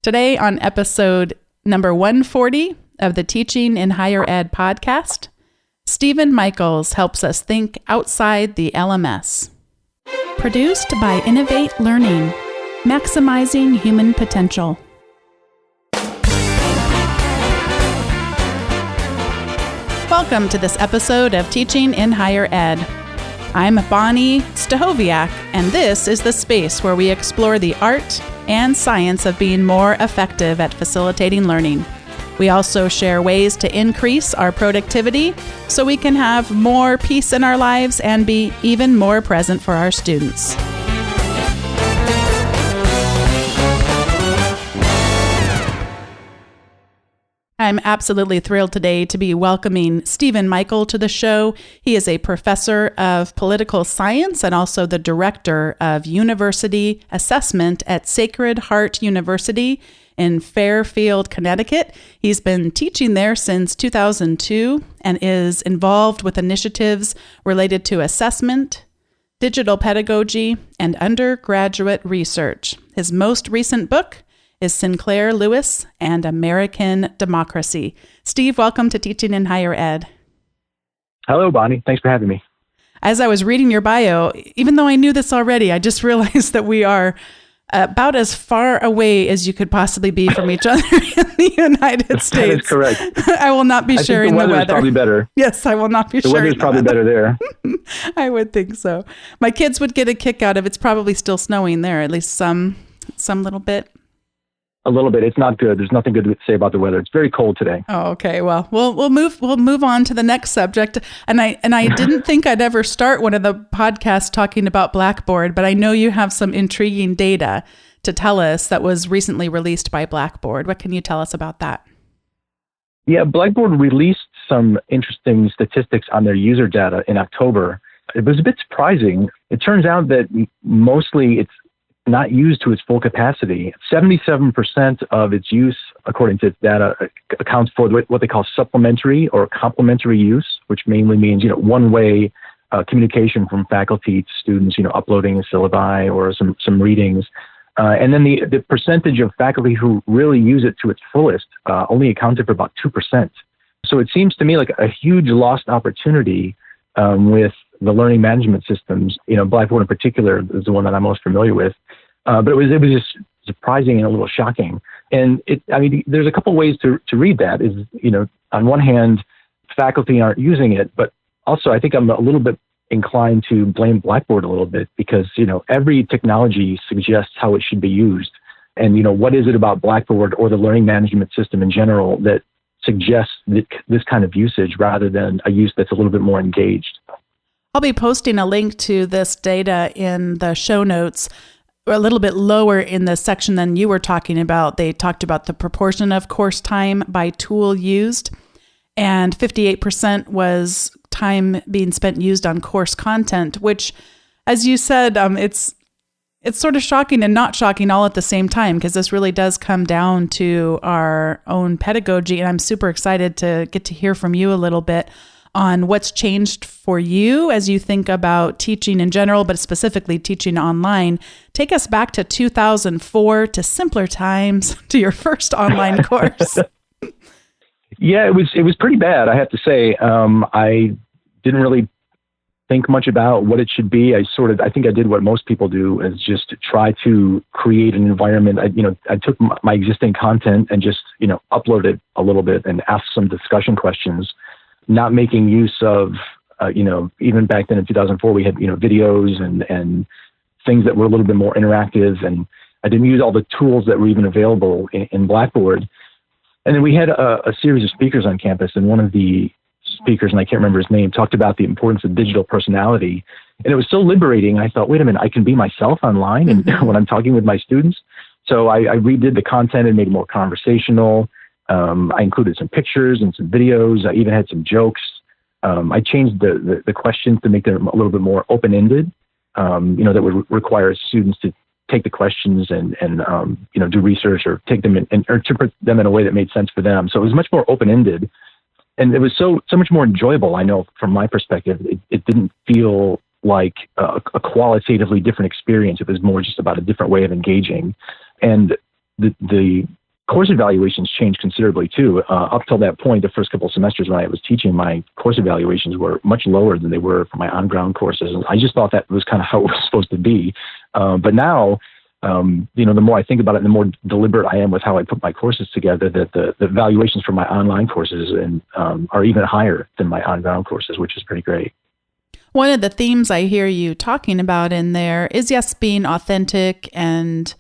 Today on episode number 140 of the Teaching in Higher Ed podcast, Stephen Michels helps us think outside the LMS. Produced by Innovate Learning, maximizing human potential. Welcome to this episode of Teaching in Higher Ed. I'm Bonnie Stahoviak, and this is the space where we explore the art and science of being more effective at facilitating learning. We also share ways to increase our productivity so we can have more peace in our lives and be even more present for our students. I'm absolutely thrilled today to be welcoming Stephen Michels to the show. He is a professor of political science and also the director of university assessment at Sacred Heart University in Fairfield, Connecticut. He's been teaching there since 2002 and is involved with initiatives related to assessment, digital pedagogy, and undergraduate research. His most recent book is Sinclair Lewis and American Democracy. Steve, welcome to Teaching in Higher Ed. Hello, Bonnie. Thanks for having me. As I was reading your bio, even though I knew this already, I just realized that we are about as far away as you could possibly be from each other in the United States. That is correct. I will not be sharing the weather. The weather is probably better. Yes, I will not be sharing the weather. The weather is probably better there. I would think so. My kids would get a kick out of it's probably still snowing there, at least some little bit. A little bit. It's not good. There's nothing good to say about the weather. It's very cold today. Oh, okay. Well, we'll move on to the next subject. And I didn't think I'd ever start one of the podcasts talking about Blackboard, but I know you have some intriguing data to tell us that was recently released by Blackboard. What can you tell us about that? Yeah, Blackboard released some interesting statistics on their user data in October. It was a bit surprising. It turns out that mostly it's not used to its full capacity. 77% of its use, according to its data, accounts for what they call supplementary or complementary use, which mainly means, one-way communication from faculty to students, uploading a syllabi or some readings. And then the percentage of faculty who really use it to its fullest only accounted for about 2%. So it seems to me like a huge lost opportunity with the learning management systems. Blackboard in particular is the one that I'm most familiar with. But it was just surprising and a little shocking. And there's a couple ways to read that. Is on one hand, faculty aren't using it, but also I think I'm a little bit inclined to blame Blackboard a little bit because every technology suggests how it should be used, and what is it about Blackboard or the learning management system in general that suggests this kind of usage rather than a use that's a little bit more engaged. I'll be posting a link to this data in the show notes. A little bit lower in the section than you were talking about. They talked about the proportion of course time by tool used, and 58% was time being spent used on course content, which, as you said, it's sort of shocking and not shocking all at the same time, because this really does come down to our own pedagogy. And I'm super excited to get to hear from you a little bit on what's changed for you as you think about teaching in general, but specifically teaching online. Take us back to 2004, to simpler times, to your first online course. Yeah, it was pretty bad, I have to say. I didn't really think much about what it should be. I think I did what most people do, is just try to create an environment. I took my existing content and just, uploaded a little bit and asked some discussion questions, not making use of, even back then in 2004, we had, videos and things that were a little bit more interactive. And I didn't use all the tools that were even available in Blackboard. And then we had a series of speakers on campus, and one of the speakers, and I can't remember his name, talked about the importance of digital personality. And it was so liberating. I thought, wait a minute, I can be myself online and when I'm talking with my students. So I redid the content and made it more conversational. I included some pictures and some videos. I even had some jokes. I changed the questions to make them a little bit more open-ended, that would require students to take the questions and do research or take them and interpret them in a way that made sense for them. So it was much more open-ended, and it was so much more enjoyable. I know from my perspective, it didn't feel like a qualitatively different experience. It was more just about a different way of engaging. And the course evaluations changed considerably too. Up till that point, the first couple of semesters when I was teaching, my course evaluations were much lower than they were for my on-ground courses. And I just thought that was kind of how it was supposed to be. But now, the more I think about it, the more deliberate I am with how I put my courses together, that the evaluations for my online courses are even higher than my on-ground courses, which is pretty great. One of the themes I hear you talking about in there is, yes, being authentic and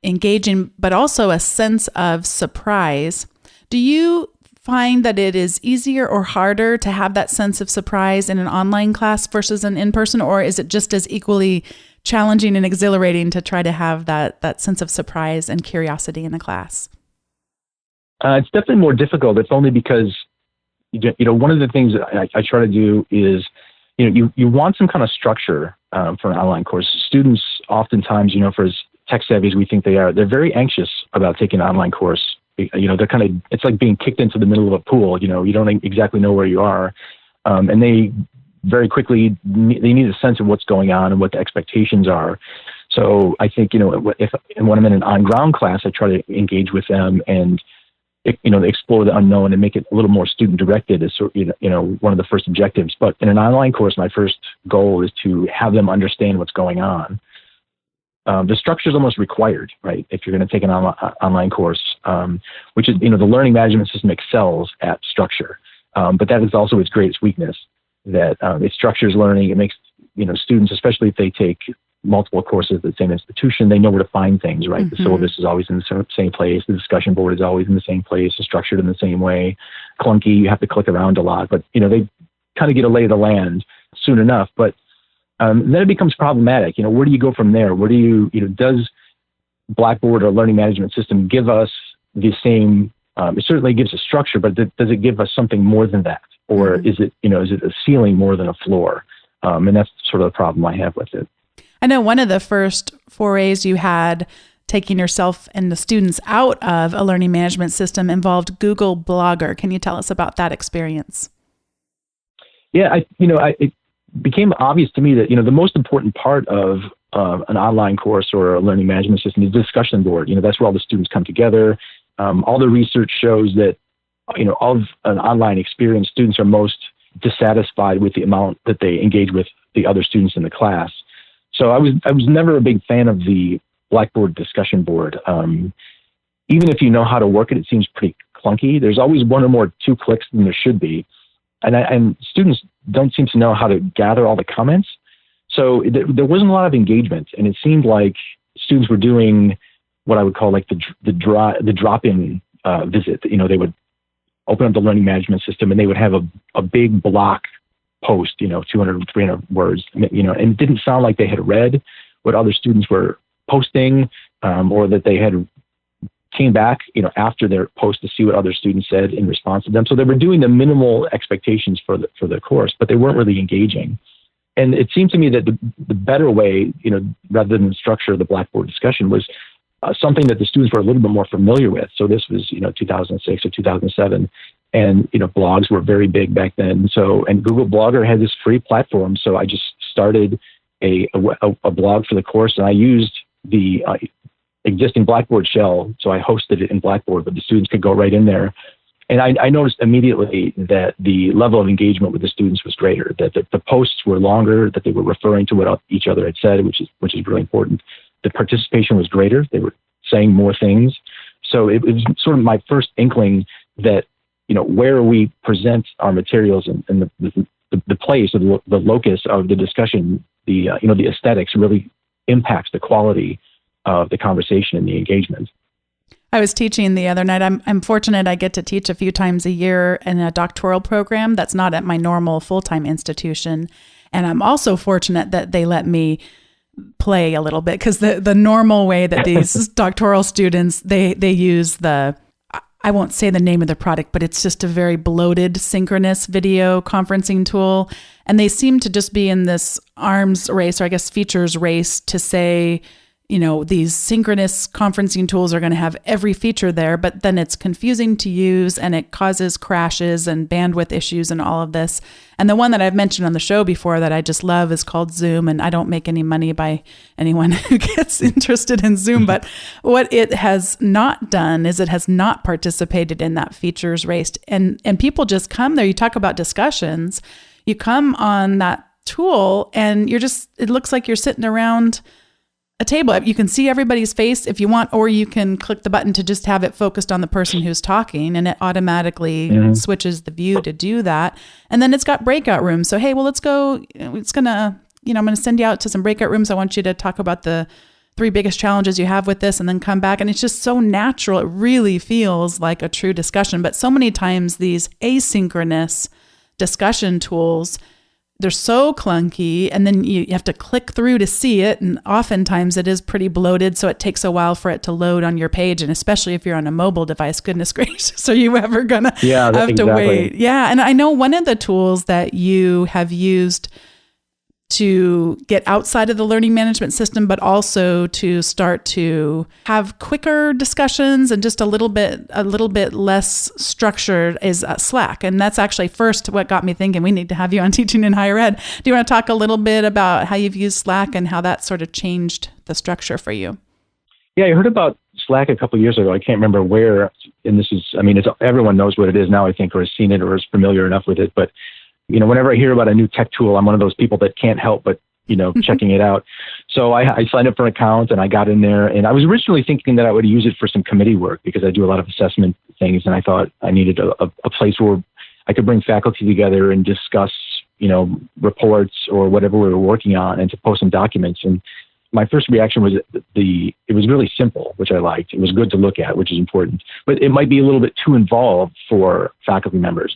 engaging, but also a sense of surprise. Do you find that it is easier or harder to have that sense of surprise in an online class versus an in-person, or is it just as equally challenging and exhilarating to try to have that sense of surprise and curiosity in the class? It's definitely more difficult. It's only because, one of the things that I try to do is, you want some kind of structure for an online course. Students oftentimes, for as tech savvy as we think they are, they're very anxious about taking an online course. They're it's like being kicked into the middle of a pool. You don't exactly know where you are. And they very quickly, they need a sense of what's going on and what the expectations are. So I think, when I'm in an on-ground class, I try to engage with them and, explore the unknown and make it a little more student-directed is, one of the first objectives. But in an online course, my first goal is to have them understand what's going on. The structure is almost required, right? If you're going to take an online course, which is, the learning management system excels at structure. But that is also its greatest weakness, that it structures learning. It makes, students, especially if they take multiple courses at the same institution, they know where to find things, right? Mm-hmm. The syllabus is always in the same place. The discussion board is always in the same place. It's structured in the same way. Clunky, you have to click around a lot, but, they kind of get a lay of the land soon enough. But then it becomes problematic. Where do you go from there? Where do you, does Blackboard or learning management system give us the same, it certainly gives a structure, but does it give us something more than that? Or is it a ceiling more than a floor? And that's sort of the problem I have with it. I know one of the first forays you had taking yourself and the students out of a learning management system involved Google Blogger. Can you tell us about that experience? Yeah, it became obvious to me that, the most important part of an online course or a learning management system is the discussion board. That's where all the students come together. All the research shows that, of an online experience, students are most dissatisfied with the amount that they engage with the other students in the class. So I was never a big fan of the Blackboard discussion board. Even if you know how to work it, it seems pretty clunky. There's always one or more two clicks than there should be. And students don't seem to know how to gather all the comments. So there wasn't a lot of engagement. And it seemed like students were doing what I would call like the drop-in visit. They would open up the learning management system and they would have a big block post, 200, 300 words, and it didn't sound like they had read what other students were posting, or that they had came back, after their post to see what other students said in response to them. So they were doing the minimal expectations for the course, but they weren't really engaging. And it seemed to me that the better way, rather than the structure of the Blackboard discussion, was something that the students were a little bit more familiar with. So this was, 2006 or 2007. And, blogs were very big back then. So, and Google Blogger had this free platform. So I just started a blog for the course, and I used the existing Blackboard shell. So I hosted it in Blackboard, but the students could go right in there. And I noticed immediately that the level of engagement with the students was greater, that the posts were longer, that they were referring to what each other had said, which is really important. The participation was greater. They were saying more things. So it was sort of my first inkling that, where we present our materials and the place or the locus of the discussion, the aesthetics really impacts the quality of the conversation and the engagement. I was teaching the other night. I'm fortunate I get to teach a few times a year in a doctoral program that's not at my normal full-time institution. And I'm also fortunate that they let me play a little bit, because the normal way that these doctoral students, they use I won't say the name of the product, but it's just a very bloated synchronous video conferencing tool. And they seem to just be in this arms race, or I guess features race, to say, these synchronous conferencing tools are going to have every feature there, but then it's confusing to use and it causes crashes and bandwidth issues and all of this. And the one that I've mentioned on the show before that I just love is called Zoom. And I don't make any money by anyone who gets interested in Zoom. But what it has not done is it has not participated in that features race. And people just come there. You talk about discussions. You come on that tool and it looks like you're sitting around a table. You can see everybody's face if you want, or you can click the button to just have it focused on the person who's talking, and it automatically switches the view to do that. And then it's got breakout rooms. So, hey, well, let's go. I'm going to send you out to some breakout rooms. I want you to talk about the 3 biggest challenges you have with this, and then come back. And it's just so natural. It really feels like a true discussion. But so many times these asynchronous discussion tools, they're so clunky, and then you have to click through to see it. And oftentimes it is pretty bloated. So it takes a while for it to load on your page. And especially if you're on a mobile device, goodness gracious, are you ever going to have to wait? Yeah. And I know one of the tools that you have used to get outside of the learning management system, but also to start to have quicker discussions and just a little bit less structured is Slack. And that's actually first what got me thinking we need to have you on Teaching in Higher Ed. Do you want to talk a little bit about how you've used Slack and how that sort of changed the structure for you? Yeah, I heard about Slack a couple of years ago. I can't remember where, and this is, everyone knows what it is now, I think, or has seen it or is familiar enough with it. But whenever I hear about a new tech tool, I'm one of those people that can't help but, checking it out. So I signed up for an account and I got in there, and I was originally thinking that I would use it for some committee work because I do a lot of assessment things, and I thought I needed a place where I could bring faculty together and discuss, reports or whatever we were working on, and to post some documents. And my first reaction was it was really simple, which I liked. It was good to look at, which is important, but it might be a little bit too involved for faculty members.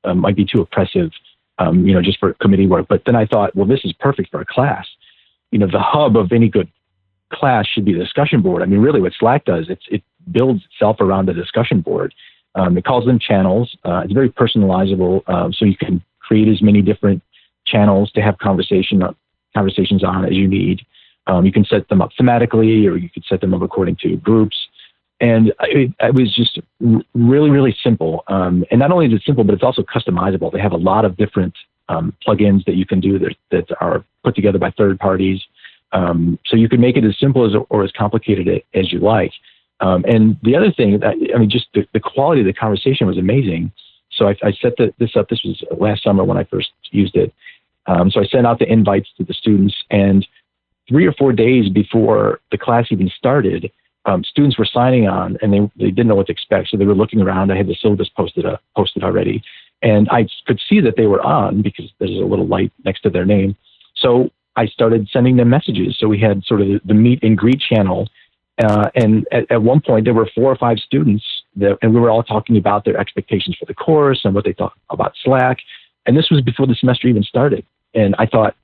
Might be too oppressive. Just for committee work. But then I thought, well, this is perfect for a class. The hub of any good class should be the discussion board. Really what Slack does, it builds itself around the discussion board. It calls them channels. It's very personalizable. So you can create as many different channels to have conversations on as you need. You can set them up thematically, or you could set them up according to groups. And it was just really, really simple. And not only is it simple, but it's also customizable. They have a lot of different plugins that you can do that are put together by third parties. So you can make it as simple or as complicated as you like. And the other thing, just the quality of the conversation was amazing. So I set this up. This was last summer when I first used it. So I sent out the invites to the students, and 3 or 4 days before the class even started, students were signing on, and they didn't know what to expect. So they were looking around. I had the syllabus posted already, and I could see that they were on because there's a little light next to their name. So I started sending them messages. So we had sort of the meet and greet channel. And at one point there were 4 or 5 students and we were all talking about their expectations for the course and what they thought about Slack. And this was before the semester even started. And I thought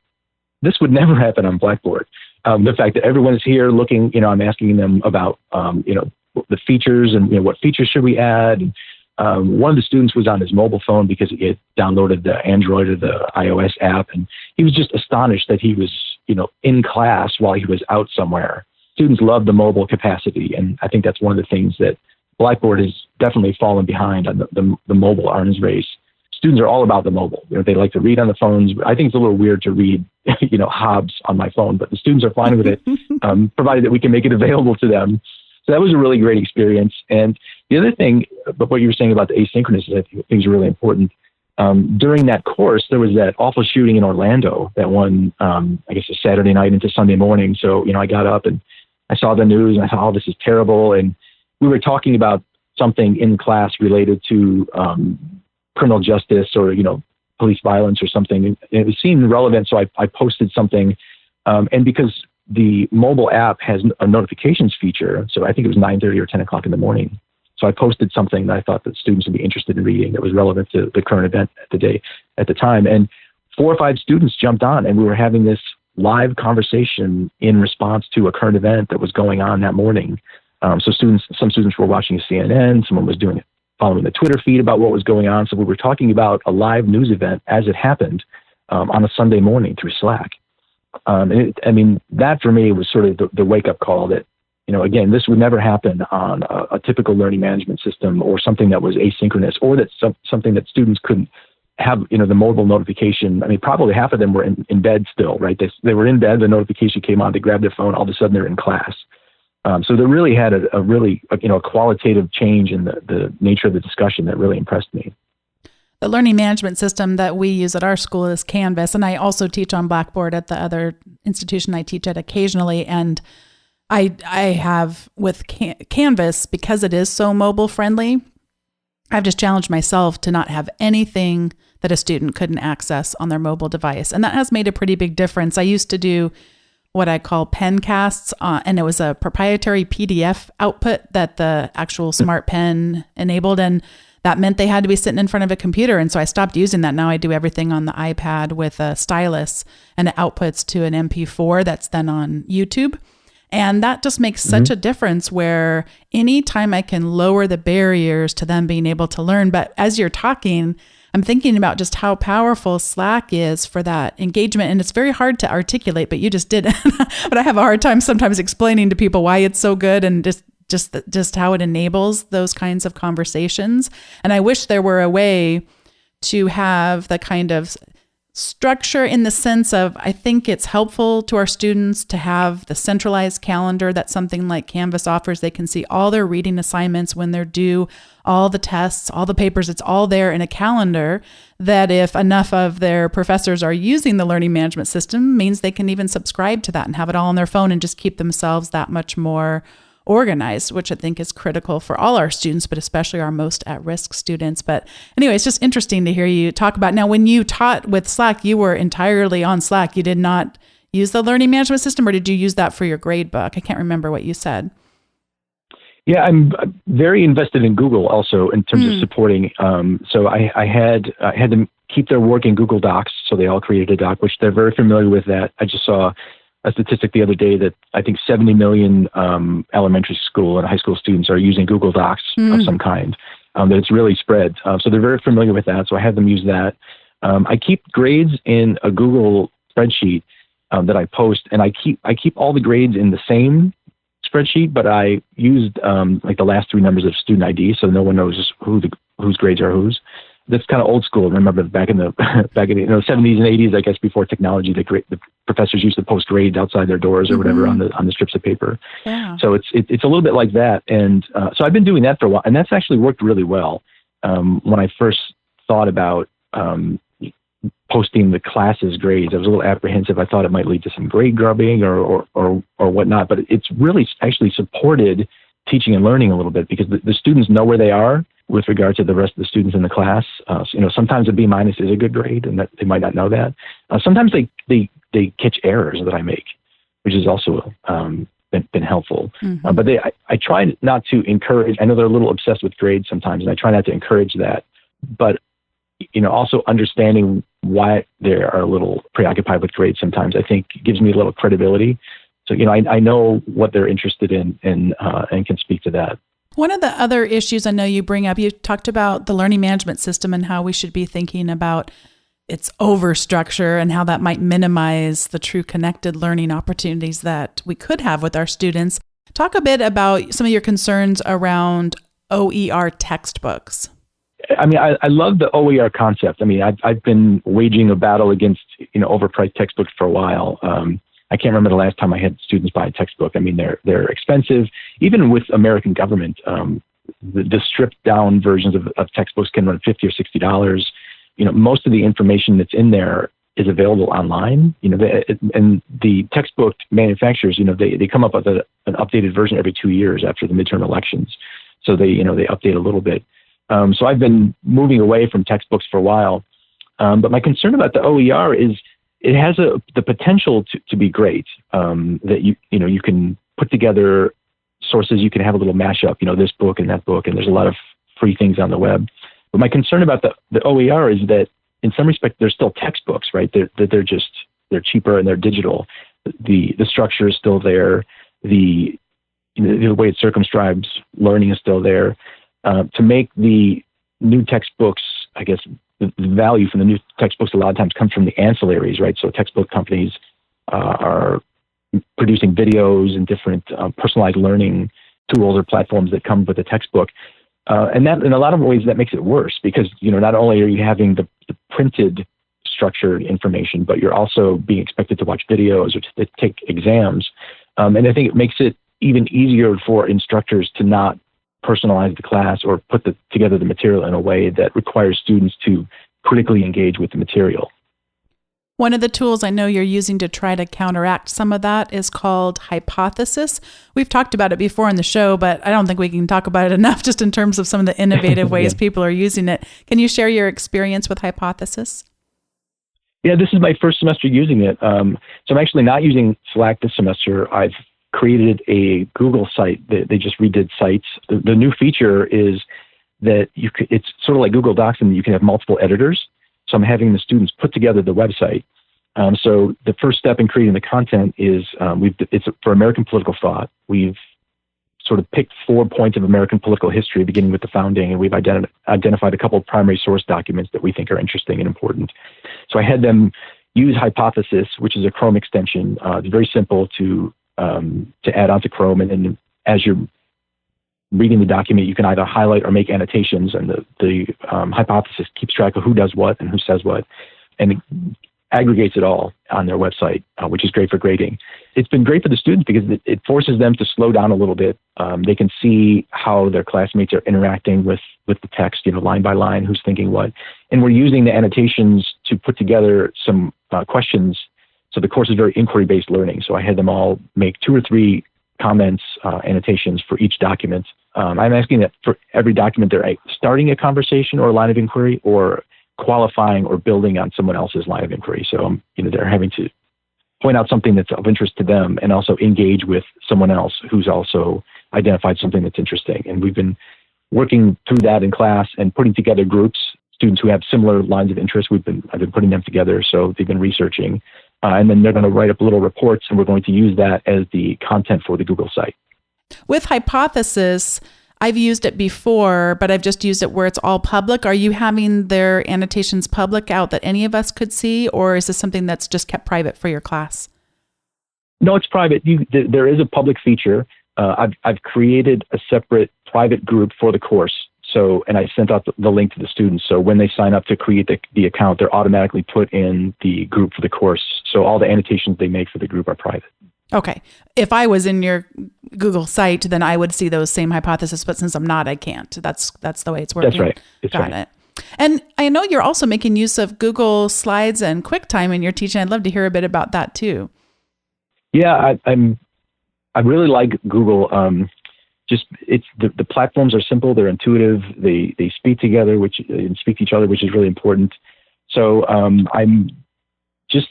this would never happen on Blackboard. The fact that everyone is here looking, I'm asking them about, the features and, what features should we add? And, one of the students was on his mobile phone because he had downloaded the Android or the iOS app. And he was just astonished that he was, in class while he was out somewhere. Students love the mobile capacity. And I think that's one of the things that Blackboard has definitely fallen behind on the mobile arms race. Students are all about the mobile. They like to read on the phones. I think it's a little weird to read, Hobbes on my phone, but the students are fine with it, provided that we can make it available to them. So that was a really great experience. And the other thing, but what you were saying about the asynchronous, I think is really important. During that course, there was that awful shooting in Orlando that one, I guess, a Saturday night into Sunday morning. So, I got up and I saw the news and I thought, oh, this is terrible. And we were talking about something in class related to criminal justice or, police violence or something. And it seemed relevant. So I posted something. And because the mobile app has a notifications feature, so I think it was 9:30 or 10 o'clock in the morning. So I posted something that I thought that students would be interested in reading that was relevant to the current event at the time. And 4 or 5 students jumped on, and we were having this live conversation in response to a current event that was going on that morning. So some students were watching CNN, someone was following the Twitter feed about what was going on. So we were talking about a live news event as it happened on a Sunday morning through Slack. That for me was sort of the wake-up call that, again, this would never happen on a typical learning management system or something that was asynchronous, or that something that students couldn't have, the mobile notification. Probably half of them were in bed still, right? They were in bed, the notification came on, they grabbed their phone, all of a sudden they're in class. So they really had a qualitative change in the nature of the discussion that really impressed me. The learning management system that we use at our school is Canvas, and I also teach on Blackboard at the other institution I teach at occasionally. And I have with Canvas, because it is so mobile friendly, I've just challenged myself to not have anything that a student couldn't access on their mobile device. And that has made a pretty big difference. I used to do what I call pen casts, and it was a proprietary PDF output that the actual smart pen enabled. And that meant they had to be sitting in front of a computer. And so I stopped using that. Now I do everything on the iPad with a stylus, and it outputs to an MP4 that's then on YouTube. And that just makes such a difference, where anytime I can lower the barriers to them being able to learn. But as you're talking, I'm thinking about just how powerful Slack is for that engagement. And it's very hard to articulate, but you just did. But I have a hard time sometimes explaining to people why it's so good, and just how it enables those kinds of conversations. And I wish there were a way to have the kind of structure, in the sense of, I think it's helpful to our students to have the centralized calendar that something like Canvas offers. They can see all their reading assignments when they're due, all the tests, all the papers. It's all there in a calendar, that if enough of their professors are using the learning management system, means they can even subscribe to that and have it all on their phone and just keep themselves that much more organized, which I think is critical for all our students, but especially our most at-risk students. But anyway, it's just interesting to hear you talk about. Now, when you taught with Slack, you were entirely on Slack. You did not use the learning management system, or did you use that for your grade book? I can't remember what you said. Yeah, I'm very invested in Google also in terms of supporting. So I had them keep their work in Google Docs. So they all created a doc, which they're very familiar with that. I just saw a statistic the other day that I think 70 million elementary school and high school students are using Google Docs of some kind, that it's really spread. So they're very familiar with that. So I had them use that. I keep grades in a Google spreadsheet that I post, and I keep all the grades in the same spreadsheet, but I used like the last three numbers of student ID, so no one knows whose grades are whose. That's kind of old school. Remember back in the 70s and 80s, I guess, before technology, the professors used to post grades outside their doors or whatever on the strips of paper. Yeah. So it's a little bit like that, and so I've been doing that for a while, and that's actually worked really well. When I first thought about posting the class's grades, I was a little apprehensive. I thought it might lead to some grade grubbing or whatnot, but it's really actually supported teaching and learning a little bit, because the students know where they are with regard to the rest of the students in the class. Sometimes a B- is a good grade, and that they might not know that. Sometimes they catch errors that I make, which is also been helpful. But I try not to encourage. I know they're a little obsessed with grades sometimes, and I try not to encourage that. But also understanding why they are a little preoccupied with grades sometimes, I think gives me a little credibility. So I know what they're interested in, and can speak to that. One of the other issues I know you bring up, you talked about the learning management system and how we should be thinking about its overstructure and how that might minimize the true connected learning opportunities that we could have with our students. Talk a bit about some of your concerns around OER textbooks. I love the OER concept. I've been waging a battle against overpriced textbooks for a while. I can't remember the last time I had students buy a textbook. They're expensive. Even with American government, the stripped down versions of textbooks can run $50 or $60. Most of the information that's in there is available online. And the textbook manufacturers, they come up with an updated version every 2 years after the midterm elections. So they update a little bit. So I've been moving away from textbooks for a while. But my concern about the OER is it has the potential to be great, that you can put together sources, you can have a little mashup, this book and that book, and there's a lot of free things on the web. But my concern about the OER is that in some respect, they're still textbooks, right? They're cheaper and they're digital. The structure is still there. The way it circumscribes learning is still there. To make the new textbooks, I guess, the value from the new textbooks a lot of times comes from the ancillaries, right? So textbook companies are producing videos and different personalized learning tools or platforms that come with a textbook. And that, in a lot of ways, that makes it worse because, not only are you having the printed structured information, but you're also being expected to watch videos or to take exams. And I think it makes it even easier for instructors to not personalize the class or put together the material in a way that requires students to critically engage with the material. One of the tools I know you're using to try to counteract some of that is called Hypothesis. We've talked about it before in the show, but I don't think we can talk about it enough just in terms of some of the innovative ways people are using it. Can you share your experience with Hypothesis? Yeah, this is my first semester using it. So I'm actually not using Slack this semester. I've created a Google site. They just redid sites. The new feature is that it's sort of like Google Docs, and you can have multiple editors. So I'm having the students put together the website. So the first step in creating the content is it's for American political thought. We've sort of picked 4 points of American political history, beginning with the founding, and we've identified a couple of primary source documents that we think are interesting and important. So I had them use Hypothesis, which is a Chrome extension. It's very simple to add onto Chrome, and then as you're reading the document, you can either highlight or make annotations, and the Hypothesis keeps track of who does what and who says what, and it aggregates it all on their website, which is great for grading. It's been great for the students because it forces them to slow down a little bit. They can see how their classmates are interacting with the text, line by line, who's thinking what. And we're using the annotations to put together some questions. So the course is very inquiry-based learning. So I had them all make 2 or 3 comments, annotations for each document. I'm asking that for every document they're starting a conversation or a line of inquiry, or qualifying or building on someone else's line of inquiry. So, they're having to point out something that's of interest to them and also engage with someone else who's also identified something that's interesting. And we've been working through that in class and putting together groups, students who have similar lines of interest. I've been putting them together. So they've been researching, and then they're going to write up little reports, and we're going to use that as the content for the Google site. With Hypothesis, I've used it before, but I've just used it where it's all public. Are you having their annotations public out that any of us could see, or is this something that's just kept private for your class? No, it's private. There is a public feature. I've created a separate private group for the course. So, and I sent out the link to the students. So when they sign up to create the account, they're automatically put in the group for the course. So all the annotations they make for the group are private. Okay. If I was in your Google site, then I would see those same Hypothesis, but since I'm not, I can't. That's the way it's working. That's right. Got it. And I know you're also making use of Google Slides and QuickTime in your teaching. I'd love to hear a bit about that too. Yeah, I really like Google. It's the platforms are simple, they're intuitive, they speak together, and speak to each other, which is really important. So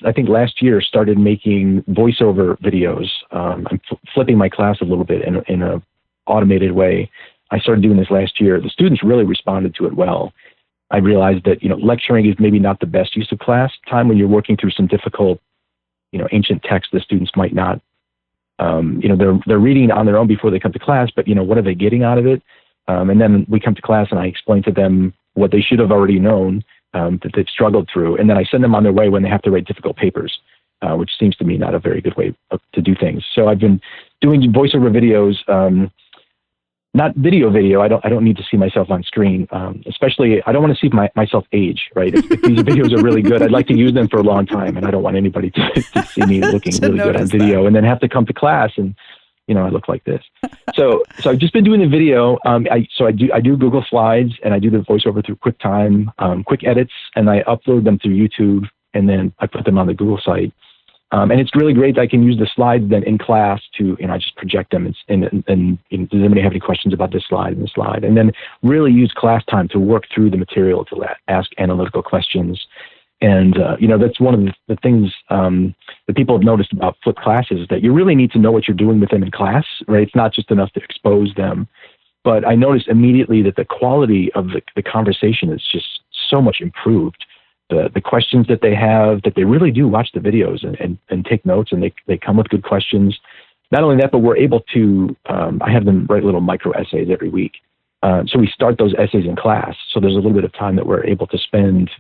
I think last year started making voiceover videos. I'm flipping my class a little bit in a automated way. I started doing this last year. The students really responded to it well. I realized that, lecturing is maybe not the best use of class time when you're working through some difficult, ancient text the students might not, they're reading on their own before they come to class, but, what are they getting out of it? And then we come to class and I explain to them what they should have already known, that they've struggled through. And then I send them on their way when they have to write difficult papers, which seems to me not a very good way to do things. So I've been doing voiceover videos, not video. I don't need to see myself on screen. Especially, I don't want to see myself age, right? If these videos are really good, I'd like to use them for a long time, and I don't want anybody to see me looking really good on video and then have to come to class and, I look like this. So I've just been doing the video. I do Google Slides, and I do the voiceover through QuickTime, quick edits, and I upload them through YouTube, and then I put them on the Google site. And it's really great that I can use the slides then in class to, I just project them and does anybody have any questions about this slide and this slide? And then really use class time to work through the material, to ask analytical questions. And, that's one of the things that people have noticed about flipped classes, is that you really need to know what you're doing with them in class, right? It's not just enough to expose them. But I noticed immediately that the quality of the conversation is just so much improved. The questions that they have, that they really do watch the videos and take notes, and they come with good questions. Not only that, but we're able to, I have them write little micro essays every week. So we start those essays in class. So there's a little bit of time that we're able to spend,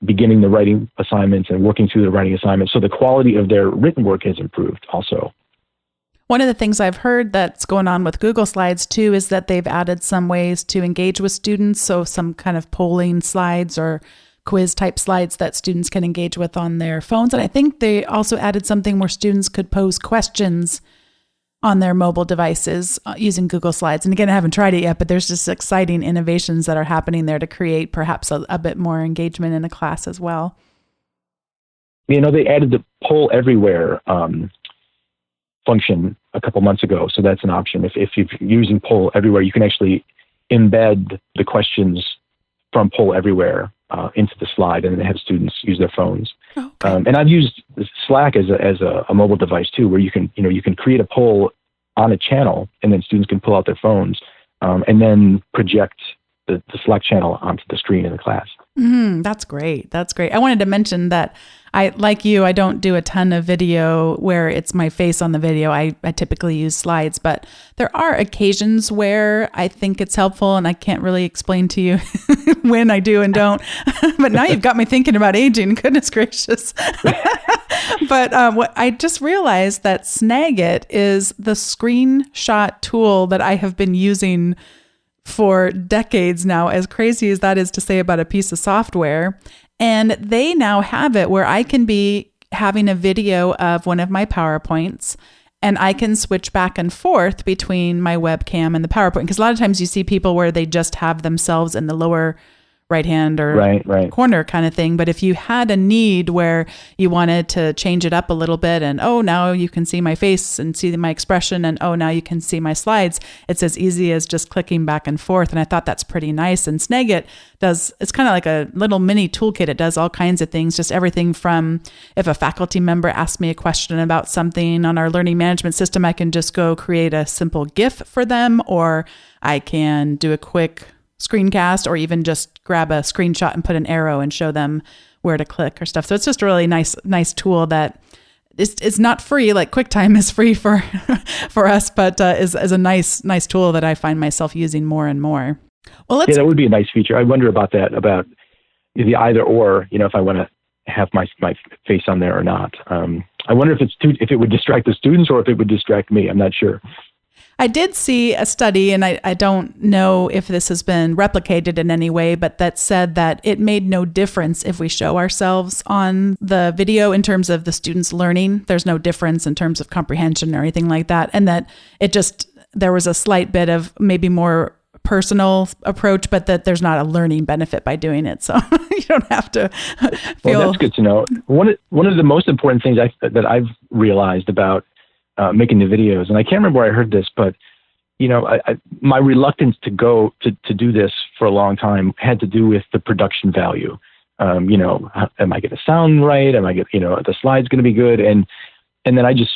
beginning the writing assignments and working through the writing assignments. So the quality of their written work has improved also. One of the things I've heard that's going on with Google Slides too is that they've added some ways to engage with students. So some kind of polling slides or quiz type slides that students can engage with on their phones. And I think they also added something where students could pose questions on their mobile devices using Google Slides. And again, I haven't tried it yet, but there's just exciting innovations that are happening there to create perhaps a bit more engagement in a class as well. They added the poll everywhere function a couple months ago. So that's an option. If you're using poll everywhere, you can actually embed the questions from poll everywhere into the slide and then have students use their phones. Okay. And I've used Slack as a mobile device too, where you can create a poll on a channel and then students can pull out their phones and then project the Slack channel onto the screen in the class. That's great. That's great. I wanted to mention that I don't do a ton of video where it's my face on the video. I typically use slides, but there are occasions where I think it's helpful, and I can't really explain to you when I do and don't. But now you've got me thinking about aging. Goodness gracious. But what I just realized that Snagit is the screenshot tool that I have been using for decades now, as crazy as that is to say about a piece of software. And they now have it where I can be having a video of one of my PowerPoints and I can switch back and forth between my webcam and the PowerPoint. Because a lot of times you see people where they just have themselves in the lower right hand or right. corner kind of thing. But if you had a need where you wanted to change it up a little bit and, now you can see my face and see my expression and, now you can see my slides, it's as easy as just clicking back and forth. And I thought that's pretty nice. And Snagit it's kind of like a little mini toolkit. It does all kinds of things, just everything from if a faculty member asks me a question about something on our learning management system, I can just go create a simple GIF for them, or I can do a quick screencast, or even just grab a screenshot and put an arrow and show them where to click or stuff. So it's just a really nice tool that is not free, like QuickTime is free for us, but is a nice tool that I find myself using more and more. Well, that would be a nice feature. I wonder about that, about the either or, if I want to have my face on there or not. I wonder if it would distract the students or if it would distract me. I'm not sure. I did see a study, and I don't know if this has been replicated in any way, but that said that it made no difference if we show ourselves on the video in terms of the students learning. There's no difference in terms of comprehension or anything like that. And that there was a slight bit of maybe more personal approach, but that there's not a learning benefit by doing it. So you don't have to feel... Well, that's good to know. One of the most important things that I've realized about making the videos, and I can't remember where I heard this, but my reluctance to go to do this for a long time had to do with the production value. Am I going to sound right? Am I going the slide's going to be good? And then I just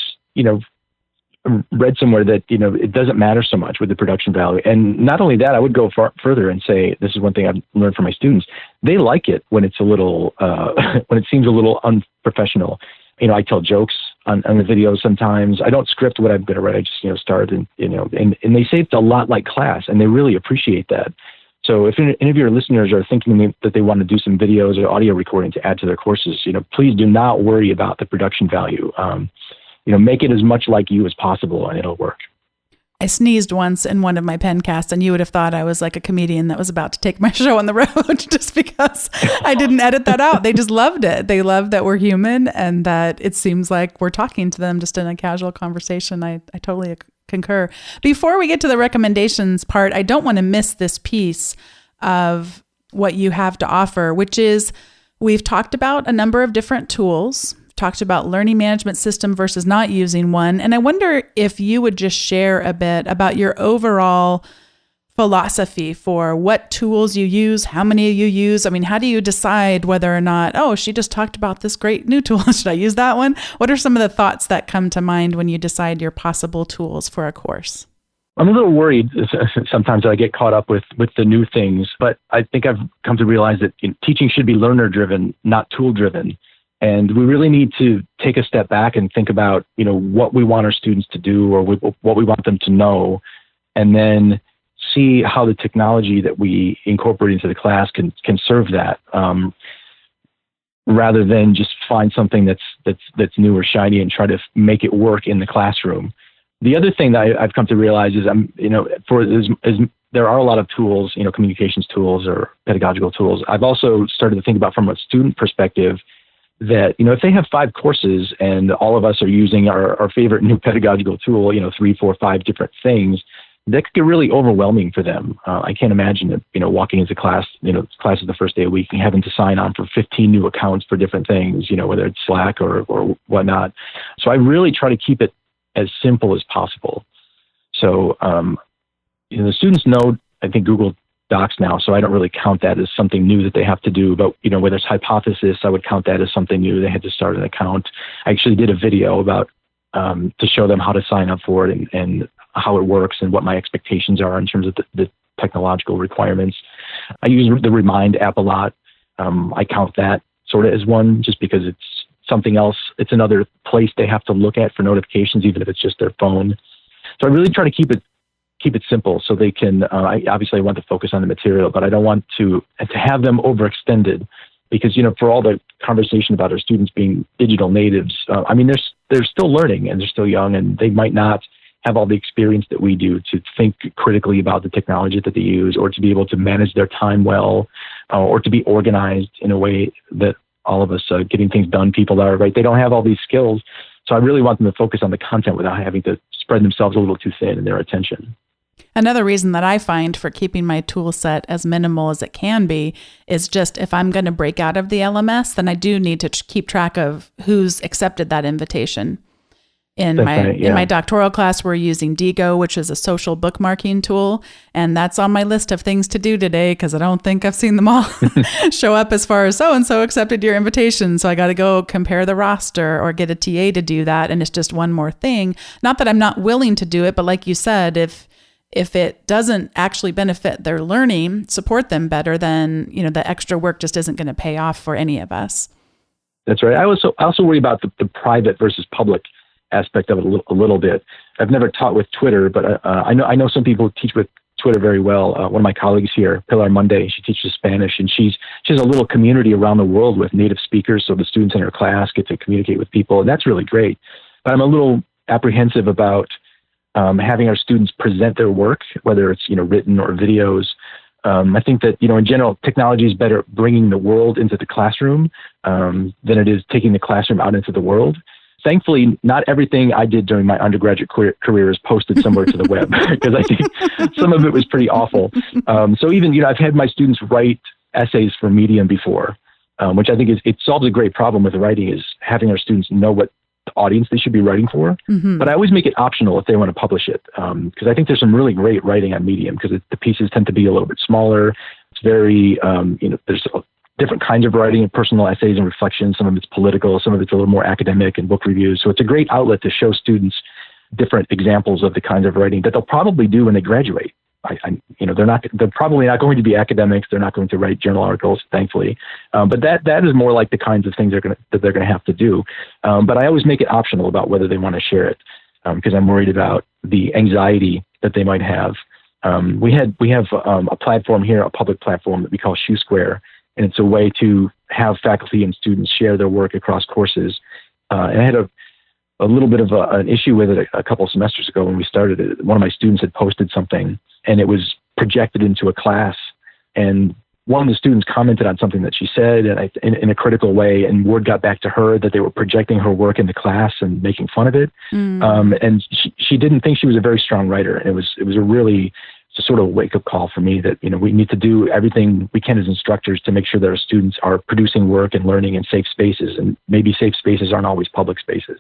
read somewhere that it doesn't matter so much with the production value. And not only that, I would go further and say, this is one thing I've learned from my students. They like it when it's a little when it seems a little unprofessional. I tell jokes on the videos sometimes. I don't script what I'm going to write. I just, start and they say it's a lot like class, and they really appreciate that. So if any of your listeners are thinking that they want to do some videos or audio recording to add to their courses, please do not worry about the production value. Make it as much like you as possible, and it'll work. I sneezed once in one of my pencasts, and you would have thought I was like a comedian that was about to take my show on the road just because I didn't edit that out. They just loved it. They love that we're human and that it seems like we're talking to them just in a casual conversation. I totally concur. Before we get to the recommendations part, I don't want to miss this piece of what you have to offer, which is we've talked about a number of different tools, talked about learning management system versus not using one. And I wonder if you would just share a bit about your overall philosophy for what tools you use, how many you use. I mean, how do you decide whether or not, she just talked about this great new tool. Should I use that one? What are some of the thoughts that come to mind when you decide your possible tools for a course? I'm a little worried sometimes that I get caught up with the new things, but I think I've come to realize that teaching should be learner-driven, not tool-driven. And we really need to take a step back and think about, what we want our students to do or what we want them to know, and then see how the technology that we incorporate into the class can serve that. rather than just find something that's new or shiny and try to make it work in the classroom. The other thing that I've come to realize is there are a lot of tools, communications tools or pedagogical tools. I've also started to think about from a student perspective that, if they have 5 courses and all of us are using our favorite new pedagogical tool, 3, 4, 5 different things, that could get really overwhelming for them. I can't imagine that, walking into class, class is the first day of the week and having to sign on for 15 new accounts for different things, whether it's Slack or whatnot. So I really try to keep it as simple as possible. So, the students know, I think, Google Docs now, so I don't really count that as something new that they have to do. But, whether it's Hypothesis, I would count that as something new. They had to start an account. I actually did a video about to show them how to sign up for it and how it works and what my expectations are in terms of the technological requirements. I use the Remind app a lot. I count that sort of as one, just because it's something else. It's another place they have to look at for notifications, even if it's just their phone. So I really try to keep it simple so they can, I want to focus on the material, but I don't want to have them overextended because, for all the conversation about our students being digital natives, they're still learning and they're still young and they might not have all the experience that we do to think critically about the technology that they use or to be able to manage their time well or to be organized in a way that all of us getting things done people are, right? They don't have all these skills. So I really want them to focus on the content without having to spread themselves a little too thin in their attention. Another reason that I find for keeping my tool set as minimal as it can be is just if I'm going to break out of the LMS, then I do need to keep track of who's accepted that invitation. In my doctoral class, we're using Digo, which is a social bookmarking tool. And that's on my list of things to do today because I don't think I've seen them all show up as far as so-and-so accepted your invitation. So I got to go compare the roster or get a TA to do that. And it's just one more thing. Not that I'm not willing to do it, but like you said, if it doesn't actually benefit their learning, support them better, then, the extra work just isn't going to pay off for any of us. That's right. I also worry about the private versus public aspect of it a little bit. I've never taught with Twitter, but I know some people teach with Twitter very well. One of my colleagues here, Pilar Monday, she teaches Spanish, and she has a little community around the world with native speakers, so the students in her class get to communicate with people, and that's really great. But I'm a little apprehensive about having our students present their work, whether it's written or videos. I think that in general, technology is better at bringing the world into the classroom than it is taking the classroom out into the world. Thankfully, not everything I did during my undergraduate career is posted somewhere to the web because I think some of it was pretty awful. So even, I've had my students write essays for Medium before, which I think it solves a great problem with writing is having our students know what the audience they should be writing for. Mm-hmm. But I always make it optional if they want to publish it because I think there's some really great writing on Medium because the pieces tend to be a little bit smaller. It's very, there's different kinds of writing and personal essays and reflections. Some of it's political, some of it's a little more academic and book reviews. So it's a great outlet to show students different examples of the kinds of writing that they'll probably do when they graduate. They're probably not going to be academics. They're not going to write journal articles, thankfully. But that is more like the kinds of things that they're going to have to do. But I always make it optional about whether they want to share it because I'm worried about the anxiety that they might have. We have a platform here, a public platform that we call Shoe Square. And it's a way to have faculty and students share their work across courses. And I had a little bit of an issue with it a couple of semesters ago when we started it. One of my students had posted something and it was projected into a class. And one of the students commented on something that she said in a critical way, and word got back to her that they were projecting her work into class and making fun of it. And she didn't think she was a very strong writer. And it was a really sort of wake-up call for me that, we need to do everything we can as instructors to make sure that our students are producing work and learning in safe spaces. And maybe safe spaces aren't always public spaces.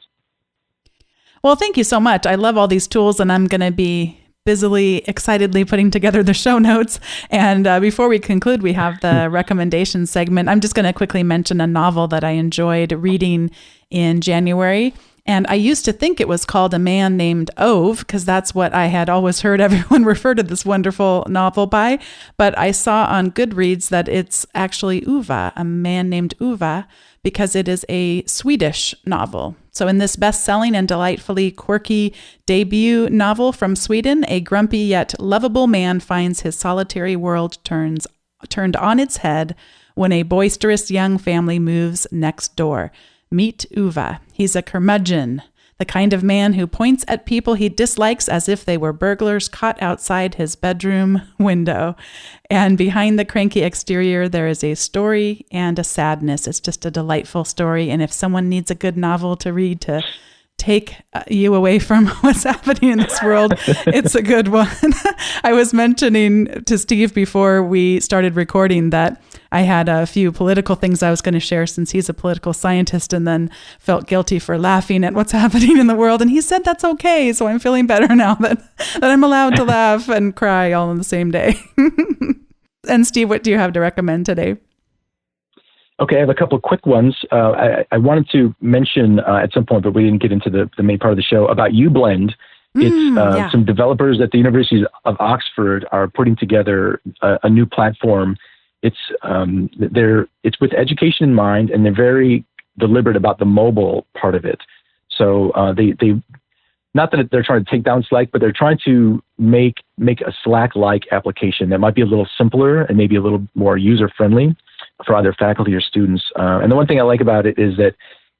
Well, thank you so much. I love all these tools, and I'm going to be busily, excitedly putting together the show notes. And before we conclude, we have the recommendation segment. I'm just going to quickly mention a novel that I enjoyed reading in January. And I used to think it was called A Man Named Ove, because that's what I had always heard everyone refer to this wonderful novel by. But I saw on Goodreads that it's actually Uva, A Man Named Uva, because it is a Swedish novel. So in this best-selling and delightfully quirky debut novel from Sweden, a grumpy yet lovable man finds his solitary world turned on its head when a boisterous young family moves next door. Meet Uwe. He's a curmudgeon, the kind of man who points at people he dislikes as if they were burglars caught outside his bedroom window. And behind the cranky exterior, there is a story and a sadness. It's just a delightful story. And if someone needs a good novel to read to take you away from what's happening in this world, it's a good one. I was mentioning to Steve before we started recording that I had a few political things I was going to share since he's a political scientist, and then felt guilty for laughing at what's happening in the world. And he said that's okay. So I'm feeling better now that I'm allowed to laugh and cry all on the same day. And Steve, what do you have to recommend today? Okay, I have a couple of quick ones. I wanted to mention at some point, but we didn't get into the main part of the show, about UBlend. It's some developers at the University of Oxford are putting together a new platform. It's with education in mind, and they're very deliberate about the mobile part of it. So they not that they're trying to take down Slack, but they're trying to make a Slack-like application that might be a little simpler and maybe a little more user-friendly for either faculty or students. And the one thing I like about it is that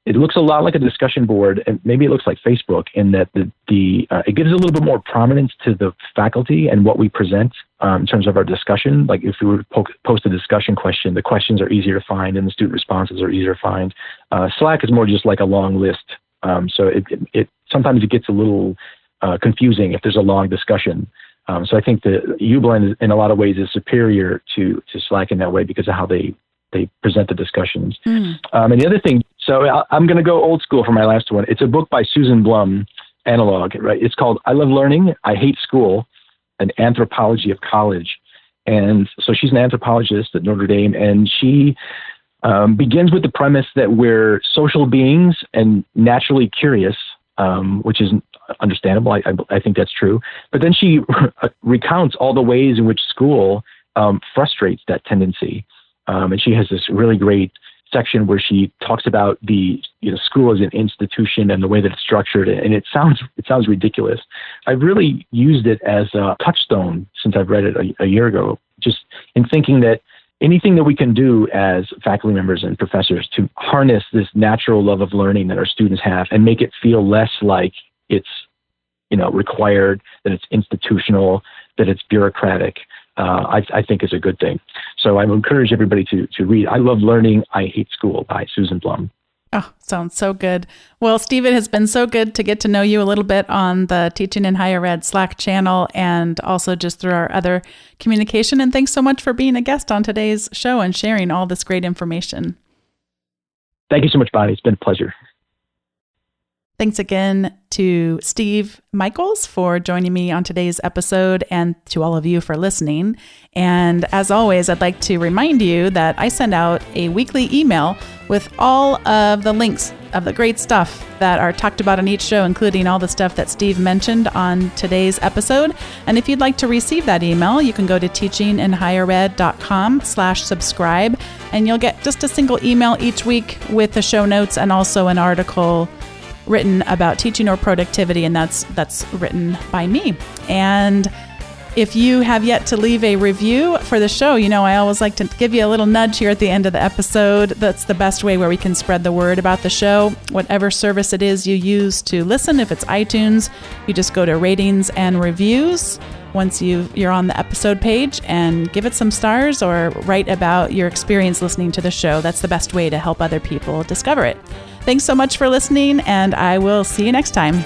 it looks a lot like a discussion board, and maybe it looks like Facebook in that it gives a little bit more prominence to the faculty and what we present in terms of our discussion. Like if we were to post a discussion question, the questions are easier to find and the student responses are easier to find. Slack is more just like a long list. So it sometimes it gets a little confusing if there's a long discussion. So I think the UBlend in a lot of ways is superior to Slack in that way because of how they present the discussions. And the other thing, so I'm going to go old school for my last one. It's a book by Susan Blum, Analog, right? It's called I Love Learning, I Hate School, An Anthropology of College. And so she's an anthropologist at Notre Dame, and she begins with the premise that we're social beings and naturally curious, which is understandable. I think that's true. But then she recounts all the ways in which school frustrates that tendency. And she has this really great section where she talks about the school as an institution and the way that it's structured. And it sounds ridiculous. I've really used it as a touchstone since I've read it a year ago, just in thinking that anything that we can do as faculty members and professors to harness this natural love of learning that our students have and make it feel less like it's required, that it's institutional, that it's bureaucratic, I think is a good thing. So I would encourage everybody to read I Love Learning, I Hate School by Susan Blum. Oh, sounds so good. Well, Steve, it has been so good to get to know you a little bit on the Teaching in Higher Ed Slack channel and also just through our other communication. And thanks so much for being a guest on today's show and sharing all this great information. Thank you so much, Bonnie. It's been a pleasure. Thanks again to Steve Michels for joining me on today's episode and to all of you for listening. And as always, I'd like to remind you that I send out a weekly email with all of the links of the great stuff that are talked about on each show, including all the stuff that Steve mentioned on today's episode. And if you'd like to receive that email, you can go to teachinginhighered.com/subscribe, and you'll get just a single email each week with the show notes and also an article written about teaching or productivity, and that's written by me. And if you have yet to leave a review for the show, I always like to give you a little nudge here at the end of the episode. That's the best way where we can spread the word about the show. Whatever service it is you use to listen, if it's iTunes, you just go to ratings and reviews once you're on the episode page and give it some stars or write about your experience listening to the show. That's the best way to help other people discover it. Thanks so much for listening, and I will see you next time.